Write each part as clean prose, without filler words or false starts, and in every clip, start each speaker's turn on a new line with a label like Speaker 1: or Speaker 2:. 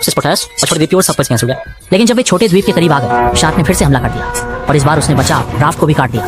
Speaker 1: Oxes potash और छोटे द्वीप की ओर सब बच गए। लेकिन जब वे छोटे द्वीप के करीब आ गए, शार्क ने फिर से हमला कर दिया और इस बार उसने बचाव राफ्ट को भी काट दिया।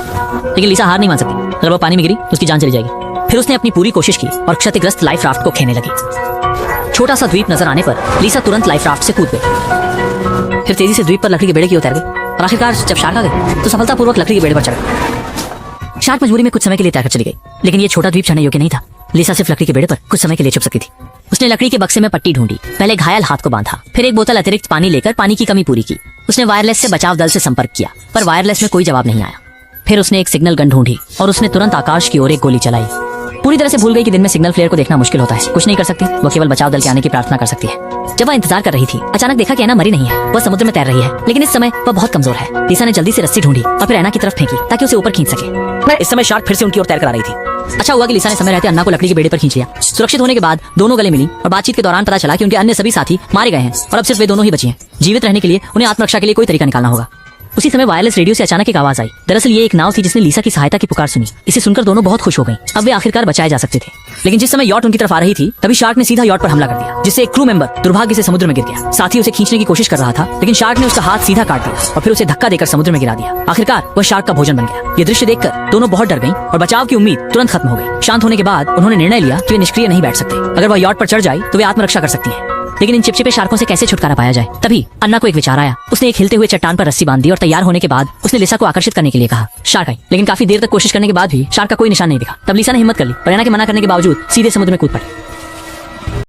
Speaker 1: लेकिन लिसा हार नहीं मान सकती। अगर वो पानी में गिरी तो उसकी जान चली जाएगी। फिर उसने अपनी पूरी कोशिश की और क्षतिग्रस्त लाइफ राफ्ट को खेने लगी। छोटा सा द्वीप नजर आने पर लिसा तुरंत लाइफ राफ्ट से कूद गई। फिर तेजी से द्वीप पर लकड़ी के बेड़े की ओर तैर गई और आखिरकार जब शार्क आ गए तो सफलतापूर्वक लकड़ी के बेड़े पर चढ़ गई। शार्क मजबूरी में कुछ समय के लिए तैरकर चली गई, लेकिन ये छोटा द्वीप चढ़ने योग्य नहीं था। लिसा सिर्फ लकड़ी के बेड़े पर कुछ समय के लिए छुप सकती थी। उसने लकड़ी के बक्से में पट्टी ढूंढी, पहले घायल हाथ को बांधा, फिर एक बोतल अतिरिक्त पानी लेकर पानी की कमी पूरी की। उसने वायरलेस से बचाव दल से संपर्क किया, पर वायरलेस में कोई जवाब नहीं आया। फिर उसने एक सिग्नल गन ढूंढी और उसने तुरंत आकाश की ओर एक गोली चलाई। पूरी तरह से भूल गई कि दिन में सिग्नल फ्लेयर को देखना मुश्किल होता है। कुछ नहीं कर सकती, वो केवल बचाव दल के आने की प्रार्थना कर सकती है। जब वह इंतजार कर रही थी, अचानक देखा कि ऐना मरी नहीं है, वह समुद्र में तैर रही है, लेकिन इस समय वह बहुत कमजोर है। लिसा ने जल्दी से रस्सी ढूंढी और फिर ऐना की तरफ फेंकी ताकि उसे ऊपर खींच सके। इस समय शार्क फिर से उनकी ओर तैर कर आ रही थी। अच्छा हुआ कि लिसा ने समय रहते अन्ना को लकड़ी के बेड़े पर खींच लिया। सुरक्षित होने के बाद दोनों गले मिली और बातचीत के दौरान पता चला कि उनके अन्य सभी साथी मारे गए हैं और अब सिर्फ वे दोनों ही बची हैं। जीवित रहने के लिए उन्हें आत्मरक्षा के लिए कोई तरीका निकालना होगा। उसी समय वायरलेस रेडियो से अचानक एक आवाज आई। दरअसल ये एक नाव थी जिसने लिसा की सहायता की पुकार सुनी। इसे सुनकर दोनों बहुत खुश हो गईं। अब वे आखिरकार बचाए जा सकते थे। लेकिन जिस समय यॉट उनकी तरफ आ रही थी, तभी शार्क ने सीधा यॉट पर हमला कर दिया, जिससे एक क्रू मेंबर दुर्भाग्य से समुद्र में गिर गया। साथी उसे खींचने की कोशिश कर रहा था, लेकिन शार्क ने उसका हाथ सीधा काट दिया और फिर उसे धक्का देकर समुद्र में गिरा दिया। आखिरकार वह शार्क का भोजन बन गया। ये दृश्य देखकर दोनों बहुत डर गईं और बचाव की उम्मीद तुरंत खत्म हो गई। शांत होने के बाद उन्होंने निर्णय लिया कि वे निष्क्रिय नहीं बैठ सकते। अगर वह यॉट पर चढ़ जाए तो वे आत्मरक्षा कर सकती है। लेकिन इन चिपचिपे शार्कों से कैसे छुटकारा पाया जाए? तभी अन्ना को एक विचार आया। उसने एक हिलते हुए चट्टान पर रस्सी बांध दी और तैयार होने के बाद उसने लिसा को आकर्षित करने के लिए कहा। शार्क आई, लेकिन काफी देर तक कोशिश करने के बाद भी शार्क का कोई निशान नहीं दिखा। तब लिसा ने हिम्मत कर ली और अन्ना के मना करने के बावजूद सीधे समुद्र में कूद पड़ी।